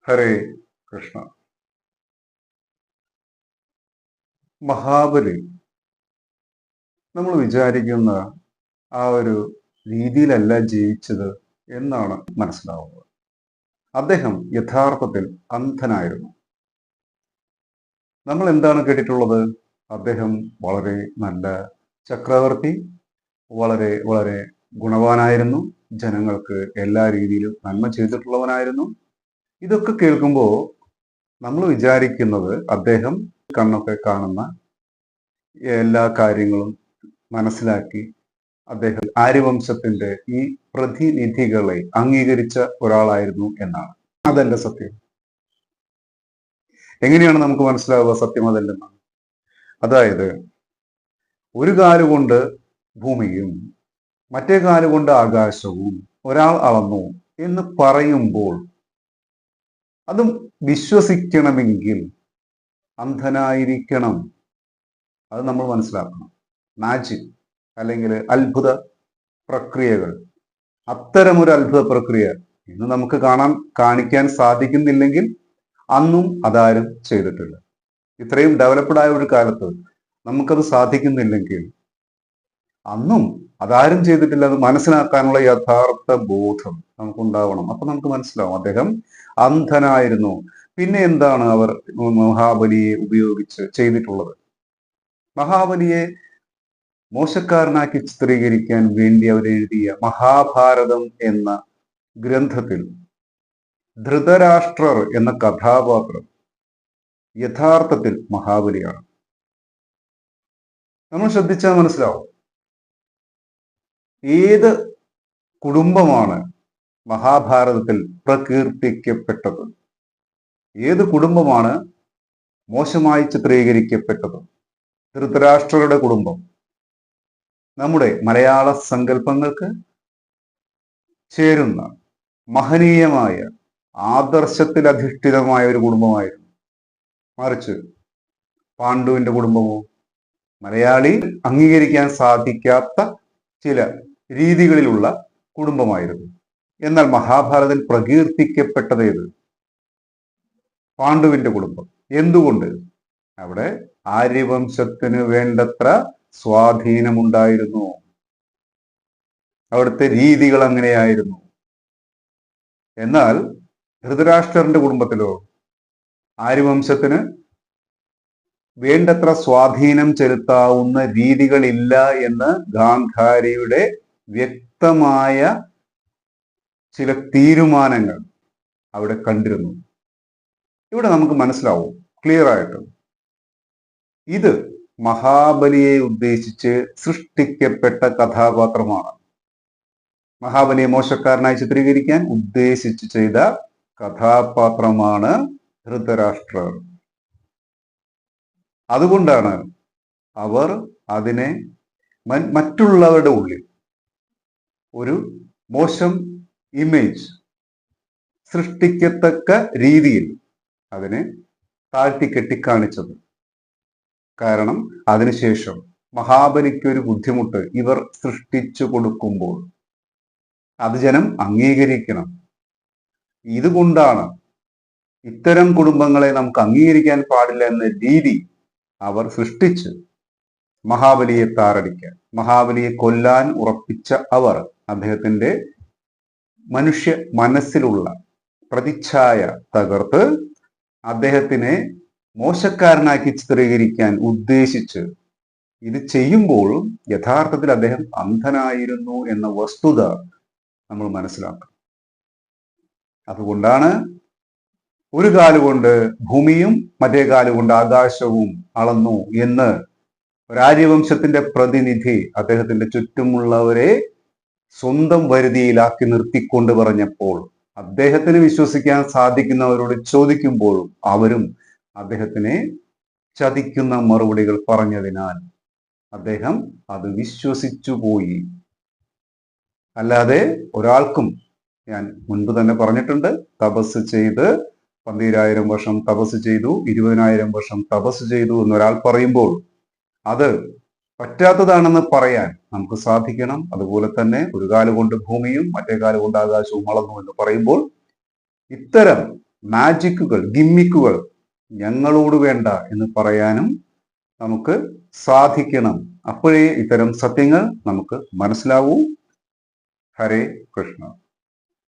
ഹരേ കൃഷ്ണ. മഹാബലി നമ്മൾ വിചാരിക്കുന്ന ആ ഒരു രീതിയിലല്ല ജീവിച്ചത് എന്നാണ് മനസ്സിലാവുന്നത്. അദ്ദേഹം യഥാർത്ഥത്തിൽ അന്ധനായിരുന്നു. നമ്മൾ എന്താണ് കേട്ടിട്ടുള്ളത്? അദ്ദേഹം വളരെ നല്ല ചക്രവർത്തി, വളരെ വളരെ ഗുണവാനായിരുന്നു, ജനങ്ങൾക്ക് എല്ലാ രീതിയിലും നന്മ ചെയ്തിട്ടുള്ളവനായിരുന്നു. ഇതൊക്കെ കേൾക്കുമ്പോൾ നമ്മൾ വിചാരിക്കുന്നത് അദ്ദേഹം കണ്ണൊക്കെ കാണുന്ന എല്ലാ കാര്യങ്ങളും മനസ്സിലാക്കി അദ്ദേഹം ആര്യവംശത്തിന്റെ ഈ പ്രതിനിധികളെ അംഗീകരിച്ച ഒരാളായിരുന്നു എന്നാണ്. അതല്ല സത്യം. എങ്ങനെയാണ് നമുക്ക് മനസ്സിലാവുക സത്യം അതല്ലെന്നാണ്? അതായത്, ഒരു കാലുകൊണ്ട് ഭൂമിയും മറ്റേ കാലുകൊണ്ട് ആകാശവും ഒരാൾ അളന്നു എന്ന് പറയുമ്പോൾ അതും വിശ്വസിക്കണമെങ്കിൽ അന്ധനായിരിക്കണം. അത് നമ്മൾ മനസ്സിലാക്കണം. മാജിക് അല്ലെങ്കിൽ അത്ഭുത പ്രക്രിയകൾ, അത്തരമൊരു അത്ഭുത പ്രക്രിയ ഇന്ന് നമുക്ക് കാണിക്കാൻ സാധിക്കുന്നില്ലെങ്കിൽ അന്നും അതാരും ചെയ്തിട്ടില്ല. ഇത്രയും ഡെവലപ്ഡ് ആയ ഒരു കാലത്ത് നമുക്കത് സാധിക്കുന്നില്ലെങ്കിൽ അന്നും അതാരും ചെയ്തിട്ടില്ല. അത് മനസ്സിലാക്കാനുള്ള യഥാർത്ഥ ബോധം നമുക്കുണ്ടാവണം. അപ്പൊ നമുക്ക് മനസ്സിലാവും അദ്ദേഹം അന്ധനായിരുന്നു. പിന്നെ എന്താണ് അവർ മഹാബലിയെ ഉപയോഗിച്ച് ചെയ്തിട്ടുള്ളത്? മഹാബലിയെ മോശക്കാരനാക്കി ചിത്രീകരിക്കാൻ വേണ്ടി അവരെഴുതിയ മഹാഭാരതം എന്ന ഗ്രന്ഥത്തിൽ ധൃതരാഷ്ട്രർ എന്ന കഥാപാത്രം യഥാർത്ഥത്തിൽ മഹാബലിയാണ്. നമ്മൾ ശ്രദ്ധിച്ചാൽ മനസ്സിലാവും. ഏത് കുടുംബമാണ് മഹാഭാരതത്തിൽ പ്രകീർത്തിക്കപ്പെട്ടത്? ഏത് കുടുംബമാണ് മോശമായി ചിത്രീകരിക്കപ്പെട്ടത്? ധൃതരാഷ്ട്രരുടെ കുടുംബം നമ്മുടെ മലയാള സങ്കല്പങ്ങൾക്ക് ചേരുന്ന മഹനീയമായ ആദർശത്തിൽ അധിഷ്ഠിതമായ ഒരു കുടുംബമായിരുന്നു. മറിച്ച് പാണ്ഡുവിന്റെ കുടുംബമോ മലയാളി അംഗീകരിക്കാൻ സാധിക്കാത്ത ചില രീതികളിലുള്ള കുടുംബമായിരുന്നു. എന്നാൽ മഹാഭാരതത്തിൽ പ്രകീർത്തിക്കപ്പെട്ടതേത്? പാണ്ഡുവിന്റെ കുടുംബം. എന്തുകൊണ്ട്? അവിടെ ആര്യവംശത്തിന് വേണ്ടത്ര സ്വാധീനമുണ്ടായിരുന്നു. അവിടുത്തെ രീതികൾ അങ്ങനെയായിരുന്നു. എന്നാൽ ധൃതരാഷ്ട്രന്റെ കുടുംബത്തിലോ ആര്യവംശത്തിന് വേണ്ടത്ര സ്വാധീനം ചെലുത്താവുന്ന രീതികളില്ല എന്ന് ഗാന്ധാരിയുടെ വ്യക്തമായ ചില തീരുമാനങ്ങൾ അവിടെ കണ്ടിരുന്നു. ഇവിടെ നമുക്ക് മനസ്സിലാവും ക്ലിയർ ആയിട്ട് ഇത് മഹാബലിയെ ഉദ്ദേശിച്ച് സൃഷ്ടിക്കപ്പെട്ട കഥാപാത്രമാണ്. മഹാബലിയെ മോശക്കാരനായി ചിത്രീകരിക്കാൻ ഉദ്ദേശിച്ച് ചെയ്ത കഥാപാത്രമാണ് ധൃതരാഷ്ട്രർ. അതുകൊണ്ടാണ് അവർ അതിനെ മറ്റുള്ളവരുടെ ഉള്ളിൽ ഒരു മോശം ഇമേജ് സൃഷ്ടിക്കത്തക്ക രീതിയിൽ അതിനെ താഴ്ത്തിക്കെട്ടി കാണിച്ചത്. കാരണം അതിനുശേഷം മഹാബലിക്കൊരു ബുദ്ധിമുട്ട് ഇവർ സൃഷ്ടിച്ചു കൊടുക്കുമ്പോൾ അത് ജനം അംഗീകരിക്കണം. ഇതുകൊണ്ടാണ് ഇത്തരം കുടുംബങ്ങളെ നമുക്ക് അംഗീകരിക്കാൻ പാടില്ല എന്ന രീതി അവർ സൃഷ്ടിച്ച് മഹാബലിയെ താറടിക്കാൻ, മഹാബലിയെ കൊല്ലാൻ ഉറപ്പിച്ച അവർ അദ്ദേഹത്തിന്റെ മനുഷ്യ മനസ്സിലുള്ള പ്രതിച്ഛായ തകർത്ത് അദ്ദേഹത്തിനെ മോശക്കാരനാക്കി ചിത്രീകരിക്കാൻ ഉദ്ദേശിച്ച് ഇത് ചെയ്യുമ്പോൾ യഥാർത്ഥത്തിൽ അദ്ദേഹം അന്ധനായിരുന്നു എന്ന വസ്തുത നമ്മൾ മനസ്സിലാക്കണം. അതുകൊണ്ടാണ് ഒരു കാലുകൊണ്ട് ഭൂമിയും മറ്റേ കാലുകൊണ്ട് ആകാശവും അളന്നു എന്ന് ഒരാര്യവംശത്തിന്റെ പ്രതിനിധി അദ്ദേഹത്തിന്റെ ചുറ്റുമുള്ളവരെ സ്വന്തം വരുതിയിലാക്കി നിർത്തിക്കൊണ്ട് പറഞ്ഞപ്പോൾ അദ്ദേഹത്തിന് വിശ്വസിക്കാൻ സാധിക്കുന്നവരോട് ചോദിക്കുമ്പോഴും അവരും അദ്ദേഹത്തിനെ ചതിക്കുന്ന മറുപടികൾ പറഞ്ഞതിനാൽ അദ്ദേഹം അത് വിശ്വസിച്ചു പോയി. അല്ലാതെ ഒരാൾക്കും, ഞാൻ മുൻപ് തന്നെ പറഞ്ഞിട്ടുണ്ട്, തപസ് ചെയ്ത് 12,000 വർഷം തപസ് ചെയ്തു, 20,000 വർഷം തപസ് ചെയ്തു എന്നൊരാൾ പറയുമ്പോൾ അത് പറ്റാത്തതാണെന്ന് പറയാൻ നമുക്ക് സാധിക്കണം. അതുപോലെ തന്നെ ഒരു കാലുകൊണ്ട് ഭൂമിയും മറ്റേ കാലുകൊണ്ട് ആകാശവും അളന്നു എന്ന് പറയുമ്പോൾ ഇത്തരം മാജിക്കുകൾ, ഗിമ്മിക്കുകൾ ഞങ്ങളോട് വേണ്ട എന്ന് പറയാനും നമുക്ക് സാധിക്കണം. അപ്പോഴേ ഇത്തരം സത്യങ്ങൾ നമുക്ക് മനസ്സിലാവൂ. ഹരേ കൃഷ്ണ.